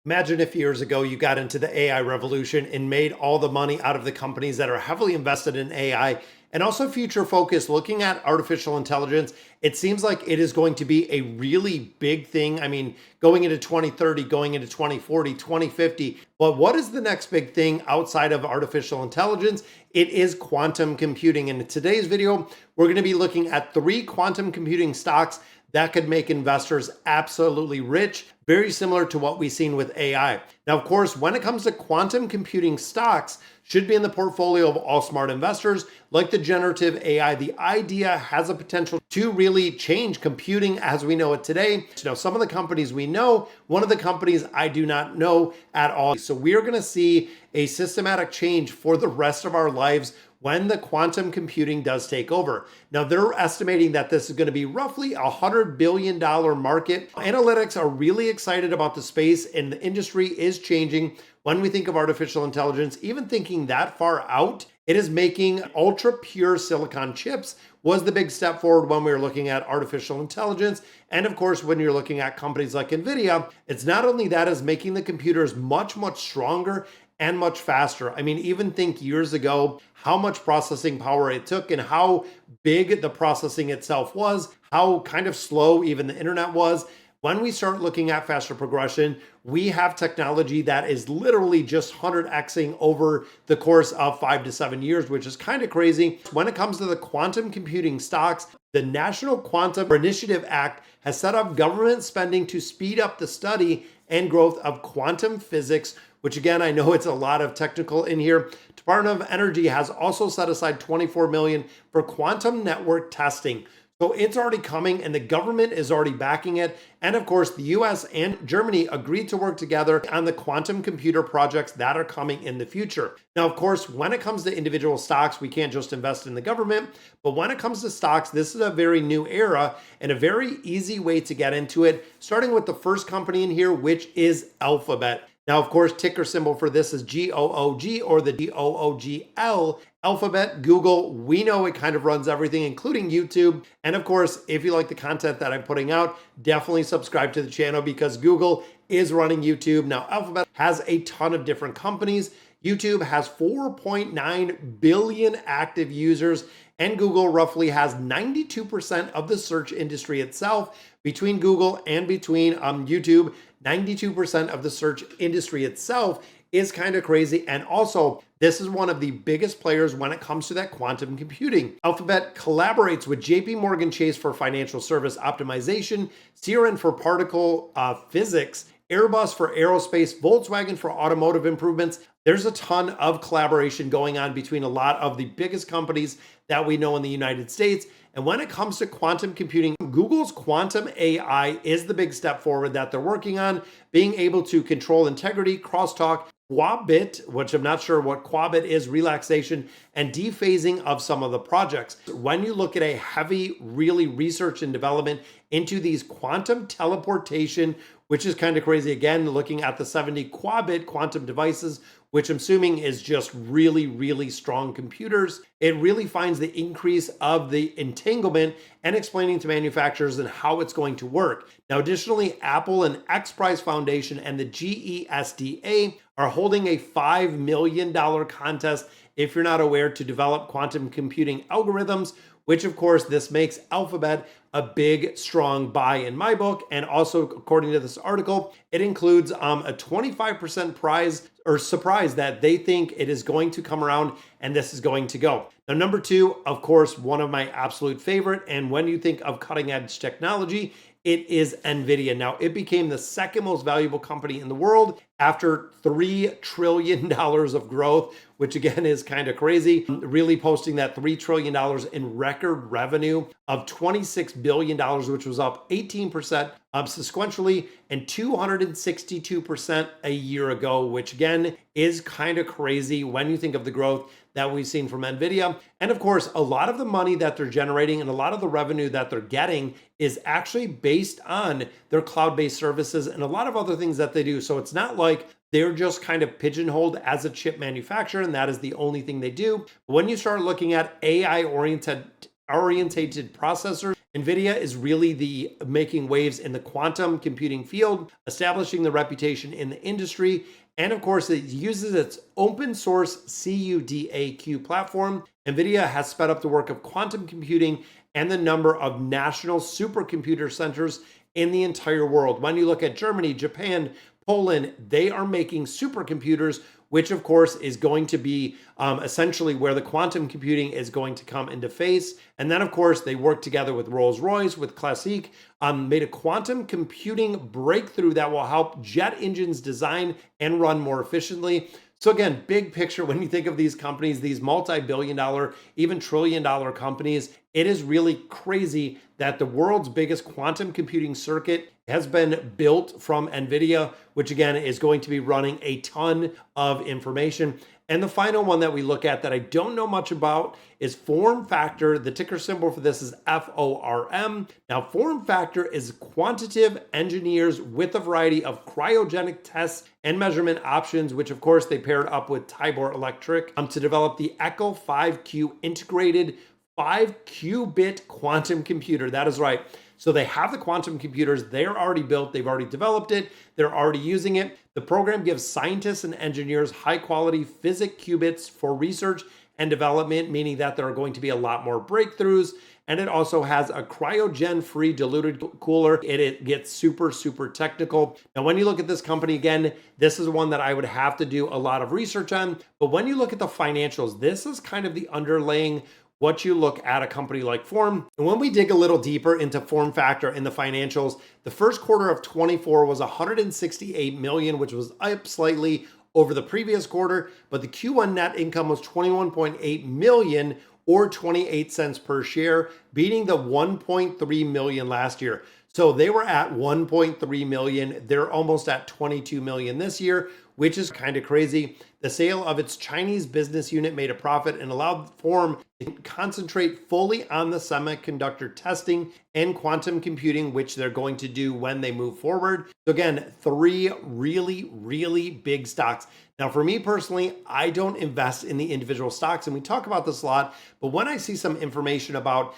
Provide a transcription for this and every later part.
Imagine if years ago you got into the AI revolution and made all the money out of the companies that are heavily invested in AI and also future focused looking at artificial intelligence. It seems like it is going to be a really big thing. I mean, going into 2030, going into 2040, 2050. But what is the next big thing outside of artificial intelligence? It is quantum computing. And in today's video, we're going to be looking at 3 quantum computing stocks that could make investors absolutely rich, very similar to what we've seen with AI. Now, of course, when it comes to quantum computing stocks, should be in the portfolio of all smart investors. Like the generative AI, the idea has a potential to really change computing as we know it today. Now, some of the companies we know, one of the companies I do not know at all. So we are going to see a systematic change for the rest of our lives when the quantum computing does take over. Now, they're estimating that this is going to be roughly a $100 billion market. Analytics are really excited about the space, and the industry is changing. When we think of artificial intelligence, even thinking that far out, it is making ultra pure silicon chips was the big step forward when we were looking at artificial intelligence. And of course, when you're looking at companies like Nvidia, it's not only that is making the computers much, much stronger and much faster. I mean, even think years ago, how much processing power it took and how big the processing itself was, how kind of slow even the internet was. When we start looking at faster progression, we have technology that is literally just 100xing over the course of 5 to 7 years, which is kind of crazy. When it comes to the quantum computing stocks, the National Quantum Initiative Act has set up government spending to speed up the study and growth of quantum physics, which again, I know it's a lot of technical in here. Department of Energy has also set aside $24 million for quantum network testing. So it's already coming and the government is already backing it. And of course, the US and Germany agreed to work together on the quantum computer projects that are coming in the future. Now, of course, when it comes to individual stocks, we can't just invest in the government. But when it comes to stocks, this is a very new era and a very easy way to get into it, starting with the first company in here, which is Alphabet. Now, of course, ticker symbol for this is GOOG or the GOOGL. Alphabet, Google, we know it kind of runs everything, including YouTube. And of course, if you like the content that I'm putting out, definitely subscribe to the channel because Google is running YouTube. Now, Alphabet has a ton of different companies. YouTube has 4.9 billion active users, and Google roughly has 92% of the search industry itself. Between Google and between YouTube, 92% of the search industry itself is kind of crazy. And also, this is one of the biggest players when it comes to that quantum computing. Alphabet collaborates with JP Morgan Chase for financial service optimization, CRN for particle physics, Airbus for aerospace, Volkswagen for automotive improvements. There's a ton of collaboration going on between a lot of the biggest companies that we know in the United States. And when it comes to quantum computing, Google's quantum AI is the big step forward that they're working on, being able to control integrity, crosstalk, Quabit, which I'm not sure what Quabit is, relaxation, and dephasing of some of the projects. When you look at a heavy, really research and development into these quantum teleportation, which is kind of crazy. Again, looking at the 70 Quabit quantum devices, which I'm assuming is just really, really strong computers. It really finds the increase of the entanglement and explaining to manufacturers and how it's going to work. Now, additionally, Apple and X Prize Foundation and the GESDA are holding a $5 million contest, if you're not aware, to develop quantum computing algorithms, which of course, this makes Alphabet a big, strong buy in my book. And also, according to this article, it includes a 25% prize or surprise that they think it is going to come around and this is going to go. Now, number 2, of course, one of my absolute favorite. And when you think of cutting edge technology, it is Nvidia. Now, it became the second most valuable company in the world after $3 trillion of growth, which again is kind of crazy. Really posting that $3 trillion in record revenue of $26 billion, which was up 18% sequentially and 262% a year ago, which again is kind of crazy when you think of the growth that we've seen from Nvidia. And of course, a lot of the money that they're generating and a lot of the revenue that they're getting is actually based on their cloud-based services and a lot of other things that they do. So it's not like they're just kind of pigeonholed as a chip manufacturer and that is the only thing they do. When you start looking at AI-oriented processors Nvidia is really the making waves in the quantum computing field, establishing the reputation in the industry. And of course, it uses its open source CUDA-Q platform. Nvidia has sped up the work of quantum computing and the number of national supercomputer centers in the entire world. When you look at Germany, Japan, Poland, they are making supercomputers, which of course is going to be essentially where the quantum computing is going to come into face. And then of course they work together with Rolls-Royce, with Classic, made a quantum computing breakthrough that will help jet engines design and run more efficiently. So again, big picture, when you think of these companies, these multi-billion dollar, even trillion dollar companies, it is really crazy that the world's biggest quantum computing circuit has been built from Nvidia, which again is going to be running a ton of information. And the final one that we look at that I don't know much about is FormFactor. The ticker symbol for this is FORM. Now, FormFactor is quantitative engineers with a variety of cryogenic tests and measurement options, which of course they paired up with Tibor Electric to develop the Echo 5Q integrated 5-qubit quantum computer. That is right. So they have the quantum computers, they're already built, they've already developed it, they're already using it. The program gives scientists and engineers high quality physics qubits for research and development, meaning that there are going to be a lot more breakthroughs. And it also has a cryogen-free diluted cooler. It gets super, super technical. Now, when you look at this company, again, this is one that I would have to do a lot of research on. But when you look at the financials, this is kind of the underlying what you look at a company like Form. And when we dig a little deeper into FormFactor in the financials, the first quarter of 24 was 168 million, which was up slightly over the previous quarter, but the Q1 net income was 21.8 million or 28 cents per share, beating the 1.3 million last year. So they were at 1.3 million. They're almost at 22 million this year, which is kind of crazy. The sale of its Chinese business unit made a profit and allowed Form to concentrate fully on the semiconductor testing and quantum computing, which they're going to do when they move forward. So again, three really, really big stocks. Now, for me personally, I don't invest in the individual stocks, and we talk about this a lot, but when I see some information about,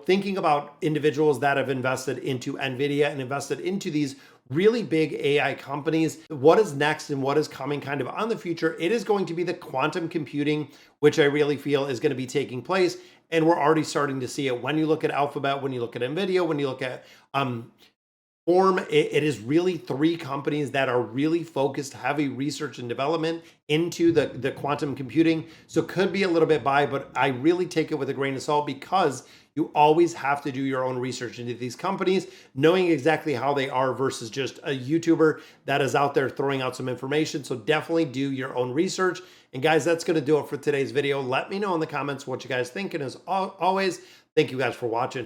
thinking about individuals that have invested into Nvidia and invested into these really big AI companies, what is next and what is coming kind of on the future, it is going to be the quantum computing, which I really feel is going to be taking place. And we're already starting to see it. When you look at Alphabet, when you look at Nvidia, when you look at Form, it is really three companies that are really focused heavy research and development into the quantum computing. So could be a little bit buy, but I really take it with a grain of salt because you always have to do your own research into these companies, knowing exactly how they are versus just a YouTuber that is out there throwing out some information. So definitely do your own research. And guys, that's going to do it for today's video. Let me know in the comments what you guys think. And as always, thank you guys for watching.